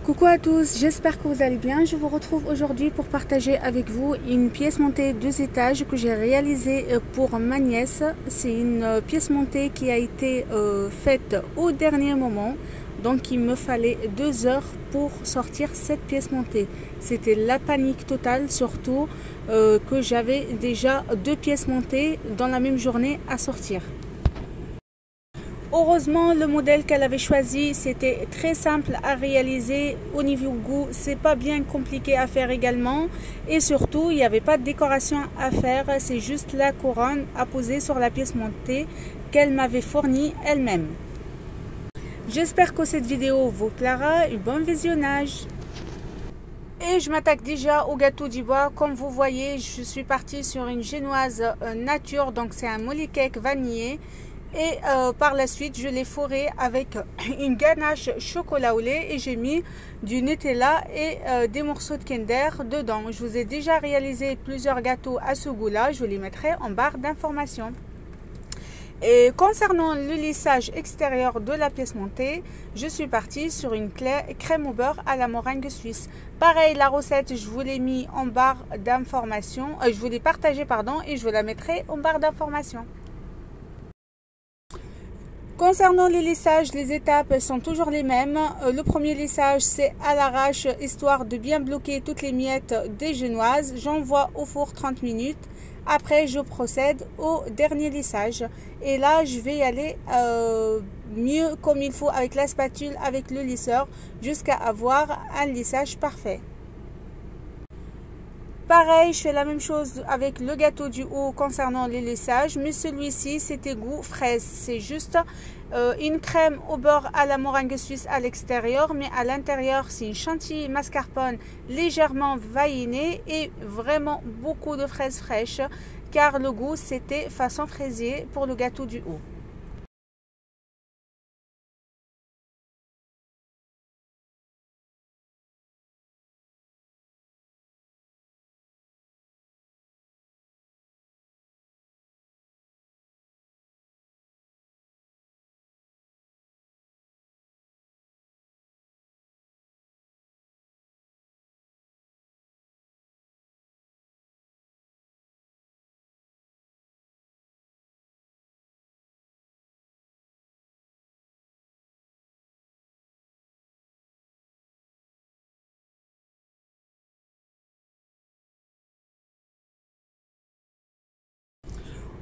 Coucou à tous, j'espère que vous allez bien. Je vous retrouve aujourd'hui pour partager avec vous une pièce montée 2 étages que j'ai réalisée pour ma nièce. C'est une pièce montée qui a été faite au dernier moment. Donc il me fallait 2 heures pour sortir cette pièce montée. C'était la panique totale, surtout que j'avais déjà 2 pièces montées dans la même journée à sortir. Heureusement, le modèle qu'elle avait choisi, c'était très simple à réaliser. Au niveau goût, c'est pas bien compliqué à faire également. Et surtout, il n'y avait pas de décoration à faire. C'est juste la couronne à poser sur la pièce montée qu'elle m'avait fournie elle-même. J'espère que cette vidéo vous plaira. Bon visionnage! Et je m'attaque déjà au gâteau du bois. Comme vous voyez, je suis partie sur une génoise nature. Donc c'est un molly cake vanillé. Et par la suite, je l'ai fourré avec une ganache chocolat au lait et j'ai mis du Nutella et des morceaux de Kinder dedans. Je vous ai déjà réalisé plusieurs gâteaux à ce goût-là. Je vous les mettrai en barre d'informations. Et concernant le lissage extérieur de la pièce montée, je suis partie sur une crème au beurre à la meringue suisse. Pareil, la recette, je vous l'ai mis en barre d'informations. Je vous l'ai partagée, pardon, et je vous la mettrai en barre d'informations. Concernant les lissages, les étapes sont toujours les mêmes. Le premier lissage, c'est à l'arrache, histoire de bien bloquer toutes les miettes des génoises. J'envoie au four 30 minutes. Après, je procède au dernier lissage. Et là, je vais y aller mieux comme il faut avec la spatule, avec le lisseur, jusqu'à avoir un lissage parfait. Pareil, je fais la même chose avec le gâteau du haut concernant les lissages, mais celui-ci, c'était goût fraise. C'est juste une crème au beurre à la meringue suisse à l'extérieur, mais à l'intérieur, c'est une chantilly mascarpone légèrement vanillée et vraiment beaucoup de fraises fraîches, car le goût, c'était façon fraisier pour le gâteau du haut.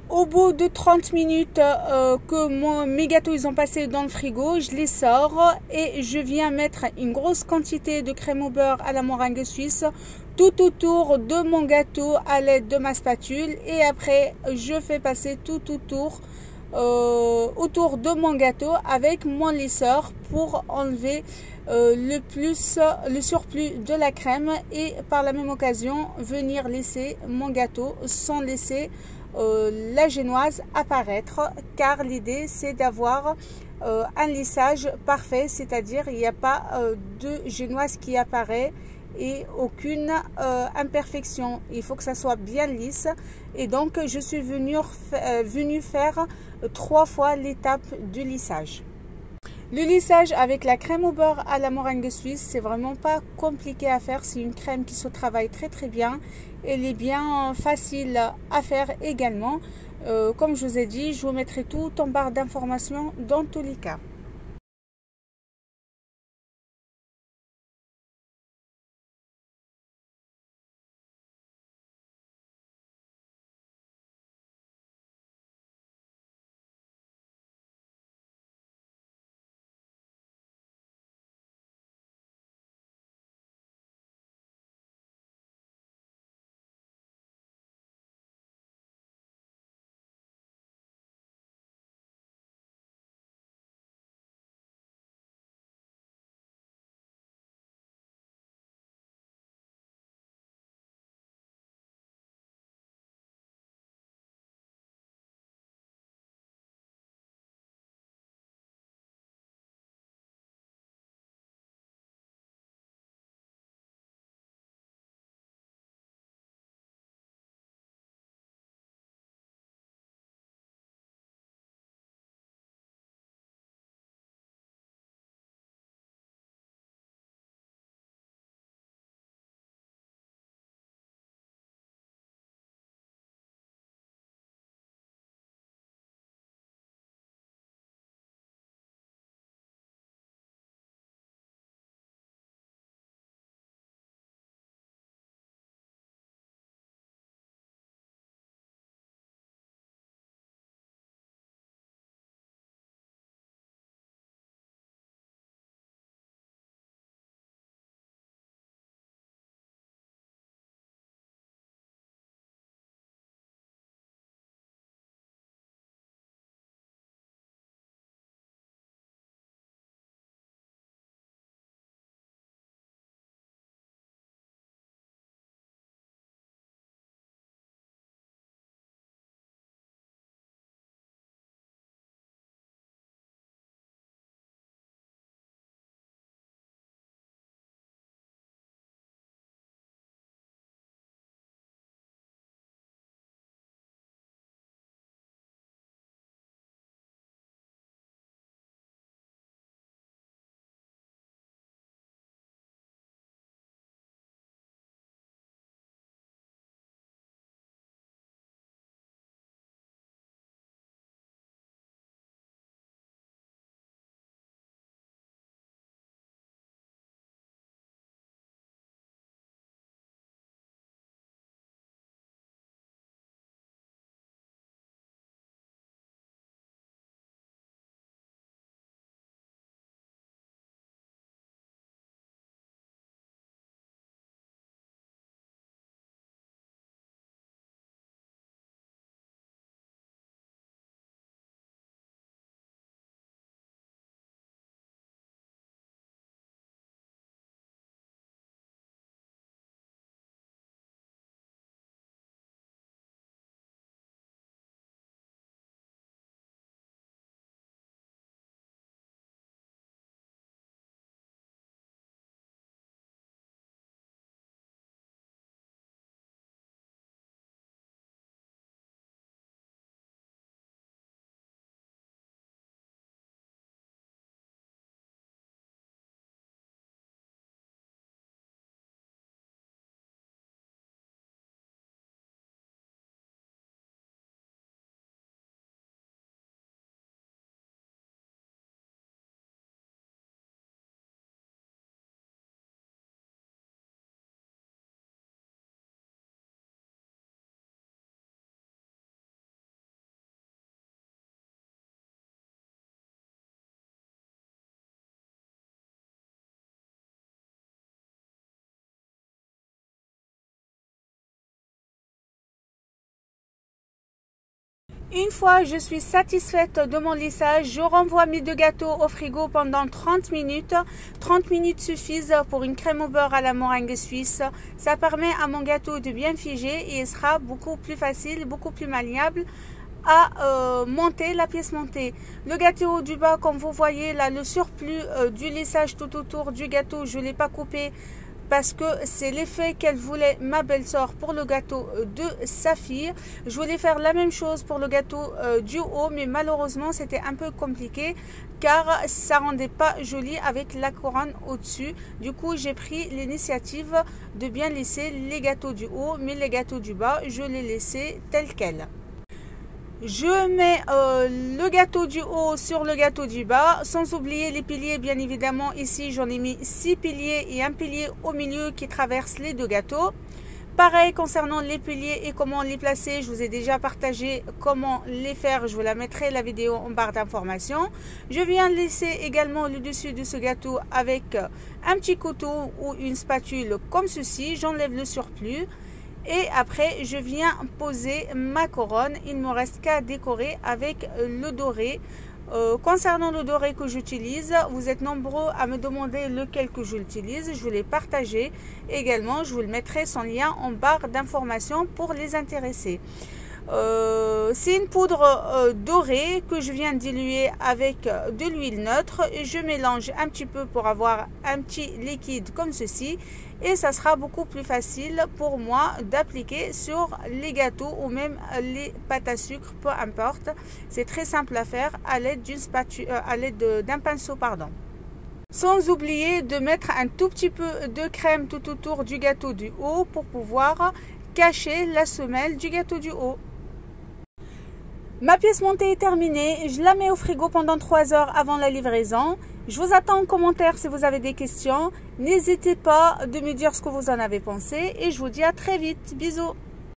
Au bout de 30 minutes que mes gâteaux ils ont passé dans le frigo, je les sors et je viens mettre une grosse quantité de crème au beurre à la meringue suisse tout autour de mon gâteau à l'aide de ma spatule. Et après, je fais passer tout autour de mon gâteau avec mon lisseur pour enlever le surplus de la crème et par la même occasion venir lisser mon gâteau sans laisser la génoise apparaître, car l'idée c'est d'avoir un lissage parfait, c'est-à-dire il n'y a pas de génoise qui apparaît et aucune imperfection. Il faut que ça soit bien lisse, et donc je suis venue faire 3 fois l'étape du lissage. Le lissage avec la crème au beurre à la meringue suisse, c'est vraiment pas compliqué à faire. C'est une crème qui se travaille très très bien. Elle est bien facile à faire également. Comme je vous ai dit, je vous mettrai tout en barre d'informations dans tous les cas. Une fois je suis satisfaite de mon lissage, je renvoie mes 2 gâteaux au frigo pendant 30 minutes. 30 minutes suffisent pour une crème au beurre à la meringue suisse. Ça permet à mon gâteau de bien figer et il sera beaucoup plus facile, beaucoup plus malléable à monter, la pièce montée. Le gâteau du bas, comme vous voyez là, le surplus du lissage tout autour du gâteau, je ne l'ai pas coupé parce que c'est l'effet qu'elle voulait, ma belle-sœur, pour le gâteau de sa fille. Je voulais faire la même chose pour le gâteau du haut, mais malheureusement c'était un peu compliqué car ça rendait pas joli avec la couronne au-dessus. Du coup j'ai pris l'initiative de bien laisser les gâteaux du haut, mais les gâteaux du bas je les laissais tels quels. Je mets le gâteau du haut sur le gâteau du bas, sans oublier les piliers. Bien évidemment, ici j'en ai mis 6 piliers et un pilier au milieu qui traverse les 2 gâteaux. Pareil concernant les piliers et comment les placer, je vous ai déjà partagé comment les faire. Je vous la mettrai la vidéo en barre d'informations. Je viens laisser également le dessus de ce gâteau avec un petit couteau ou une spatule comme ceci. J'enlève le surplus. Et après, je viens poser ma couronne. Il ne me reste qu'à décorer avec le doré. Concernant le doré que j'utilise, vous êtes nombreux à me demander lequel que j'utilise. Je vous l'ai partagé également. Je vous le mettrai son lien en barre d'informations pour les intéressés. C'est une poudre dorée que je viens diluer avec de l'huile neutre et je mélange un petit peu pour avoir un petit liquide comme ceci, et ça sera beaucoup plus facile pour moi d'appliquer sur les gâteaux ou même les pâtes à sucre, peu importe. C'est très simple à faire à l'aide d'une spatule, à l'aide d'un pinceau, pardon. Sans oublier de mettre un tout petit peu de crème tout autour du gâteau du haut pour pouvoir cacher la semelle du gâteau du haut. Ma pièce montée est terminée, je la mets au frigo pendant 3 heures avant la livraison. Je vous attends en commentaire si vous avez des questions. N'hésitez pas de me dire ce que vous en avez pensé et je vous dis à très vite. Bisous.